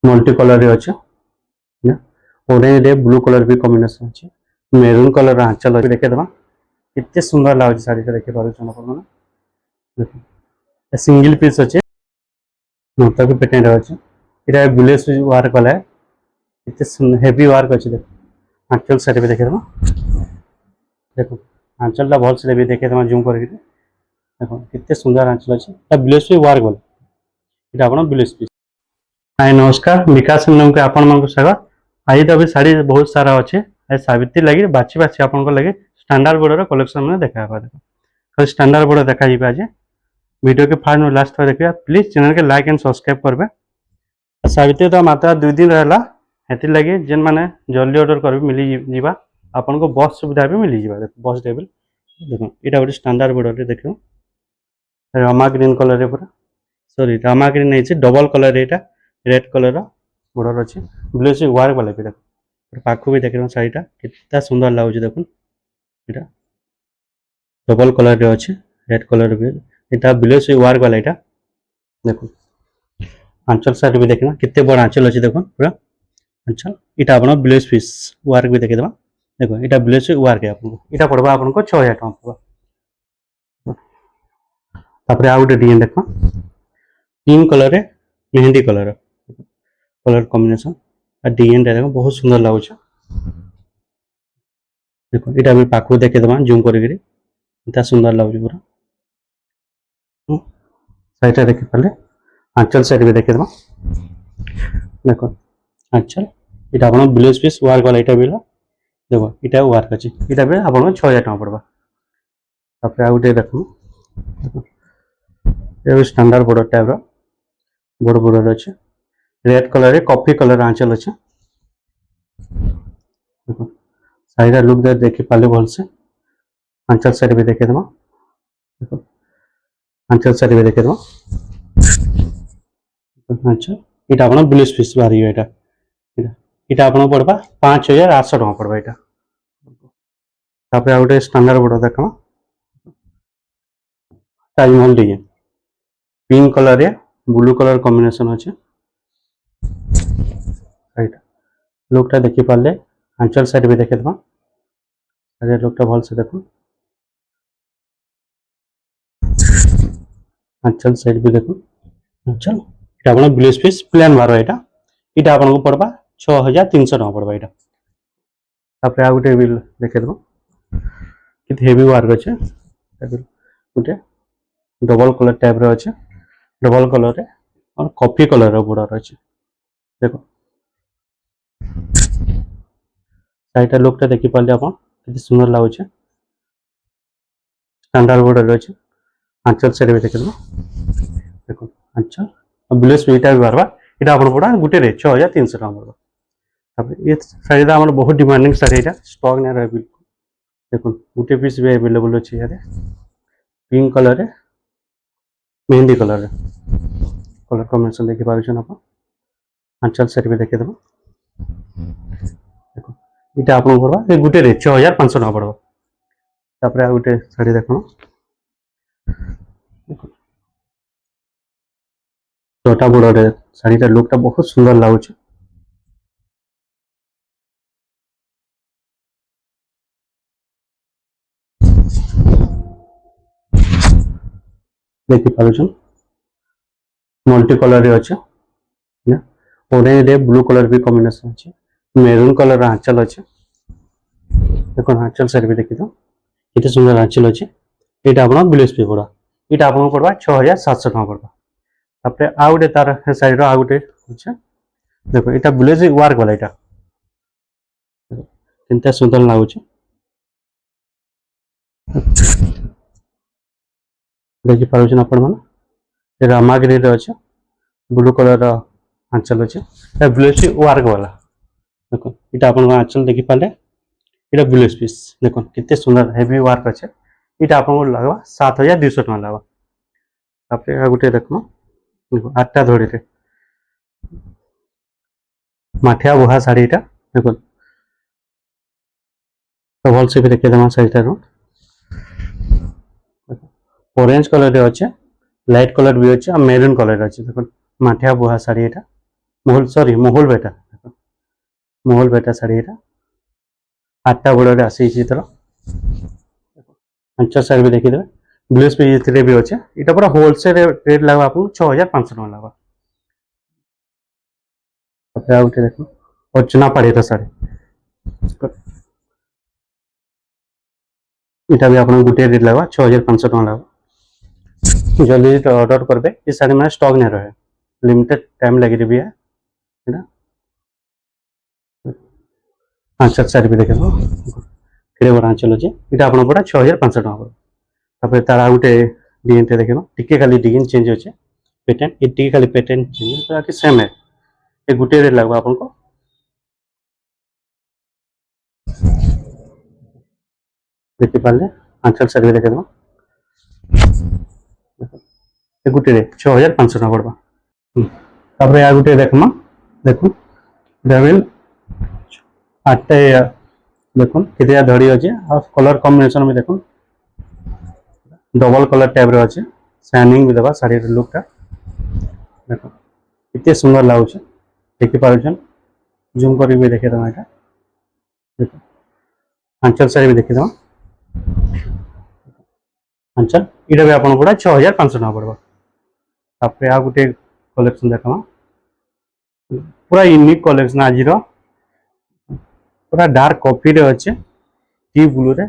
Multi colour रे अच्छे orange रे ब्लू कलर भी कॉम्बिनेशन अच्छे मेरून कलर आंचल अच्छे देखे देवा कितने सुंदर लगुच शाढ़ी देखी पारे सिंगल पीस अच्छे नोटा भी पेटेंट अच्छे यहाँ बुलेस वर्क वाला है इतने हेवी वर्क अच्छे देखो आंचल साइड भी देखे देवा देखो आंचल टा भल से भी देखे देवा जूम करके देखो कितने सुंदर आंचल अच्छे बुलेस वर्क वाला यहाँ आप बुलेस पीस। हाय नमस्कार विकास के आपण मन स्वागत। आज तो अभी शाढ़ी बहुत सारा अच्छे सावित्री लगे बाची बाची आपन लगे स्टैंडर्ड बोर्डर कलेक्शन में देखा खाली स्टैंडर्ड बोर्डर देखा आज वीडियो के फार्म लास्ट तक देखिए प्लीज चैनल के लाइक एंड सब्सक्राइब करेंगे। सावित्री तो मात्र 2 दिन रहा हेती लगे जेन मैंने जल्दी ऑर्डर कर मिली जावा आपन को बस सुविधा भी मिली जावा देखो बस टेबल देखो यहाँ गोटे स्टैंडर्ड बोर्डर देख रमा ग्रीन कलर पूरा सॉरी रमा ग्रीन नहीं डबल कलर यहाँ रेड कलर बॉर्डर अच्छे ब्लाउज वर्क वाला भी देखो पाखु भी देख शाढ़ीटा कितना सुंदर लगुच देखो यहाँ डबल कलर अच्छे रेड कलर भी यहाँ ब्लाउज वर्क वाला यहाँ देखो आंचल साइड भी देखना कितने बड़ा आंचल अच्छे देखो पूरा आंचल यहाँ आप ब्लाउज पीस वर्क भी देखेदेवा देखो यहाँ ब्लाउज वर्क है आपको यहाँ पड़वा आपको 6000 टका पड़वा आउ गोटे डिजाइन देख pink colour mehndi colour colour combination design देखो बहुत सुंदर लगुच देखो यहाँ भी पाखु देखेदेवा जूम कर सुंदर लगुच पूरा साइड देखी पारे आंचल साइड भी देखेदेवा देखो आंचल यहाँ आप ब्लाउज पीस वर्क वाला यहाँ भी देखो यहाँ वर्क अच्छे यहाँ भी आप 6000 टका पड़वा आ गोटे देखो ये स्टैंडर्ड बॉर्डर टाइप बड़ बॉर्डर अच्छे रेड कलर कॉफी कलर आंचल अच्छे देखो शाढ़ी लुक देखी पाले भल से आंचल साइड भी देखेदेवा देखो आंचल साइड भी देखेदेवा आंचल यहाँ आप ब्लाउज पीस बाहर यहाँ यहाँ आप पड़वा 5800 टका पड़वा यहाँ आ गोटे स्टैंडर्ड बॉर्डर देखा ताजमहल डिजाइन पिंक कलर या ब्लू कलर कॉम्बिनेशन अच्छे लुकटा देखी पारे आंचल साइड भी देखेदेवा लुकटा भल से देखो आंचल साइड भी देखो आंचल यहाँ आप ब्लाउज पीस प्लेन बाहर यहाँ यहाँ आपको पड़वा 6300 टका पड़वा यहाँ आ गोटे बिल देखेदेवा कि हेवी वर्क अच्छे गोटे डबल कलर टाइप अच्छे डबल कलर और कॉफी कलर बॉर्डर अच्छे देखो शाढ़ीटा लुकटा देखी पारे आप सुंदर लगुच स्टैंडर्ड बॉर्डर अच्छे आंचल साइड भी देखेदेवा देखो आंचल ब्लाउज यहाँ भी बाहर यहाँ आप पड़ा गोटे 6300 टका पड़वा ये शाढ़ी आम बहुत डिमांडिंग शाढ़ी यहाँ स्टॉक नहीं रहा बिल्कुल देखो गोटे पीस भी अवेलेबल अच्छे यहाँ pink colour mehndi colour colour combination देखी पारे आप आंचल साइड भी देखेदेवा देखो यहाँ आप पड़वा गोटे 6500 टका पड़वा आ गोटे शाढ़ी देख छोटा बॉर्डर शाढ़ीटा लुकटा बहुत सुंदर लगुच देखी पारे मल्टी कलर अच्छे ऑरेंज रे ब्लू कलर भी कॉम्बिनेशन अच्छे मेरून कलर आंचल अच्छे देखो आंचल साइड भी देखी दो इतने सुंदर आंचल अच्छे यहाँ आप ब्लाउज पीस पड़ा यहाँ आपको पड़वा 6700 टका पड़वा आ गोटे तार साइड आ गोटे अच्छे देखो यहाँ ब्लाउज वर्क वाला यहाँ कितना सुंदर लगुच देखी पारे आपण मैंने रामा ग्रीन अच्छे ब्लू कलर आंचल अच्छे ब्लाउज वर्क वाला देखो यहाँ आप आंचल देखी पारे यहाँ ब्लाउज पीस देखो कितने सुंदर हेवी वर्क अच्छे यहाँ आपको लगवा 7200 टका लगवा गोटे देख देखो 8टा धड़ी माठिया बुहा शाढ़ी यहाँ देखो तो भल से भी देखेदेमा शाढ़ीटार ऑरेंज कलर अच्छे लाइट कलर भी अच्छे और मेरून कलर अच्छे देखो माठिया बुहा शाढ़ी यहाँ मोहुल बेटा मोहुल बेटा शाढ़ी एटा 8टा बड़े आसी तर आंचल साइड भी देखिए ब्लाउज पीस भी अच्छे यहाँ पूरा होलसेल रेट लगा आपको 6500 टका लगा गोटे देख अर्चना पाढ़ी शाढ़ी यहाँ भी आप गोटे रेट लगा 6500 टका लगा जल्दी ऑर्डर करबे ये शाढ़ी मैंने स्टॉक नहीं रहे लिमिटेड टाइम लगी भी है आंचल साइड भी देखे केड़े बड़ा आंचल अच्छे यहाँ आप पड़ा 6500 टका पड़े तार गोटे डिजाइन देखे टी खाली डिजाइन चेंज अच्छे पैटर्न ये टी खाली पैटर्न चेंज बाकी सेम है ये गोटे रेट लगवा आपको देखी पारे आंचल साइड भी देखे गोटे रेट 6500 टका पड़वा तापर या गोटे देखमा देखो डेविल 8टा देखो कितना धड़ी अच्छे और कलर कॉम्बिनेशन भी देखो डबल कलर टाइप रे अच्छे शाइनिंग भी देवा शाढ़ी लुकटा देखो इतने सुंदर लगुच देखी पार्छन जूम कर भी देखे यहाँ देखो आंचल साड़ी भी देखीद आंचल यहाँ भी आपको पड़ा 6500 टका पड़वा तापर आ गोटे कलेक्शन देखा पूरा यूनिक कलेक्शन आज पूरा डार्क कॉफी रे अच्छे टी ब्लू रे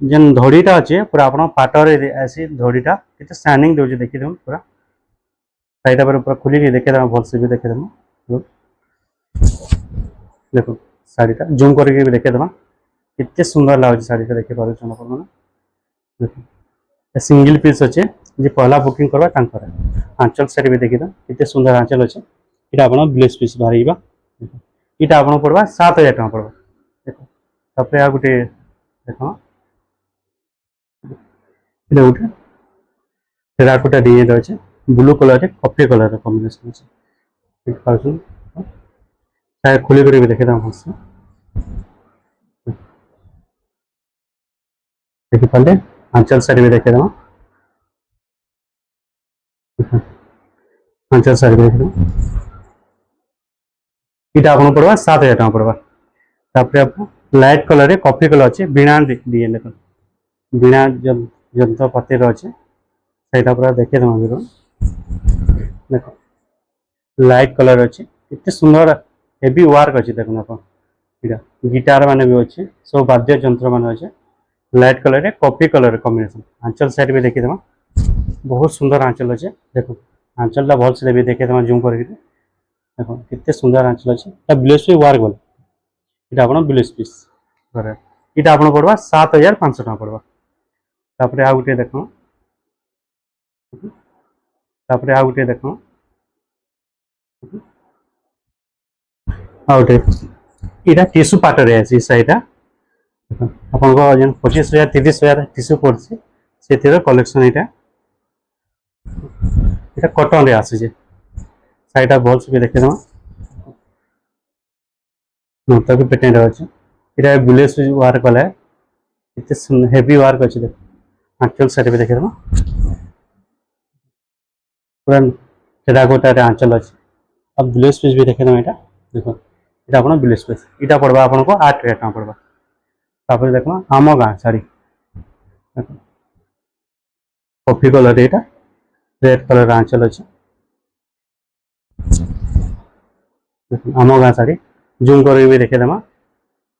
जेन धड़ीटा अच्छे पूरा आप पाटरे आसी धड़ीटा केते शाइनिंग दे देखिए पूरा साइड पर पूरा खुली देखे भल से भी देखे देखो शाढ़ीटा जूम करके भी देखे कितने सुंदर लगुच शाढ़ीटा देखी पारे देखो सिंगल पीस अच्छे जी पहला बुकिंग करवा आंचल साड़ी भी देखी कितने सुंदर आंचल अच्छे यहाँ आप ब्लाउज पीस बाहर यहाँ आपको पड़वा 7000 टका पड़वा देखो तापर आ गोटे देख गोटे टेराकोटा डिजाइन अच्छे blue colour coffee colour combination अच्छे खोली कर भी देखे भलसे देखी पारे आंचल साड़ी भी देखे आंचल साड़ी भी देखे यहाँ आपको पड़वा 7000 टका पड़वा तापर आपको लाइट कलर कॉफी कलर अच्छे बीणा डिजाइन देख बीणा जंत्रपाति अच्छे सहीटा पूरा देखे देख लाइट कलर अच्छे इतने सुंदर हेवी वर्क अच्छे देखो आप गिटार मान भी अच्छे सब वाद्य जंत्र मान अच्छे light colour coffee colour combination आंचल साइड भी देखी बहुत सुंदर आंचल अच्छे देखो आंचलटा भल से भी देखे जूम कर देखो कितने सुंदर आंचल अच्छे ब्लाउज भी वर्क वाला यहाँ आप ब्लाउज पीस यहाँ आपको पड़वा 7500 टका पड़वा तापर आ गोटे देख तापर आ गोटे देख गोटे यहाँ टीसू पाटरे आसी शाढ़ीटा आप 25,000 30,000 टीसू पड़े से कलेक्शन यहाँ कटन रे आसी शाढ़ीटा भल से भी देखे तक पेटेंट अच्छे यहाँ ब्लाउज वर्क वाला है इतने हेवी वर्क अच्छे देख आंचल साड़ी भी देखे पूरा टेराकोटा आंचल अच्छे अब ब्लाउज पीस भी देखे यहाँ देखो यहाँ आप ब्लाउज पीस यहाँ पड़वा आपको 8000 टका पड़वा तापर देख आम गाँ शाढ़ी देख कॉफी कलर यहाँ रेड कलर आंचल अच्छे आम गाँ शाढ़ी जूम कर भी देखे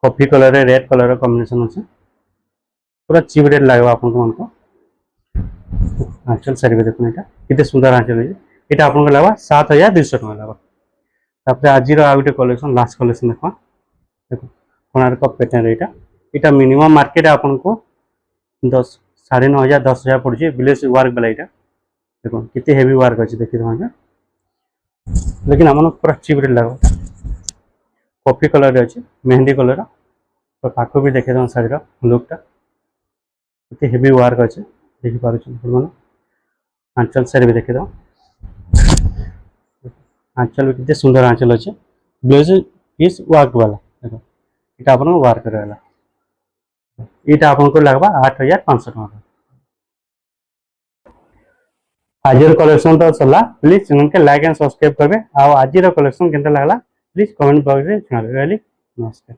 coffee colour red colour combination अच्छे पूरा चीप रेट लगे आपको आंचल साड़ी भी देखो यहाँ कितने सुंदर आंचल है यहाँ आपको लगा 7200 टका लगा तापर आज गोटे कलेक्शन लास्ट कलेक्शन देखा देखो कोणार्क पैटर्न यहाँ मिनिमम मार्केट आपको 9,500 10,000 पड़े ब्लाउज वर्क वाला यहाँ देखो कितने हेवी वर्क अच्छे देखिए वहाँ लेकिन आम पूरा चीप रेट लगा कॉफी कलर अच्छे मेहंदी कलर पाख भी देखे शाढ़ी लुकटा इतने हेवी वर्क अच्छे देखी पारे आंचल साड़ी भी देखे आंचल भी कितने सुंदर आंचल अच्छे ब्लाउज पीस वर्क वाला देखो यहाँ आप वर्क रहा यहाँ आपको लगवा 8500 टका। आज कलेक्शन तो चला प्लीज चैनल के लाइक एंड सब्सक्राइब करबे। आज कलेक्शन केनता लागला प्लीज कमेंट बॉक्स रे जणाबे। नमस्कार।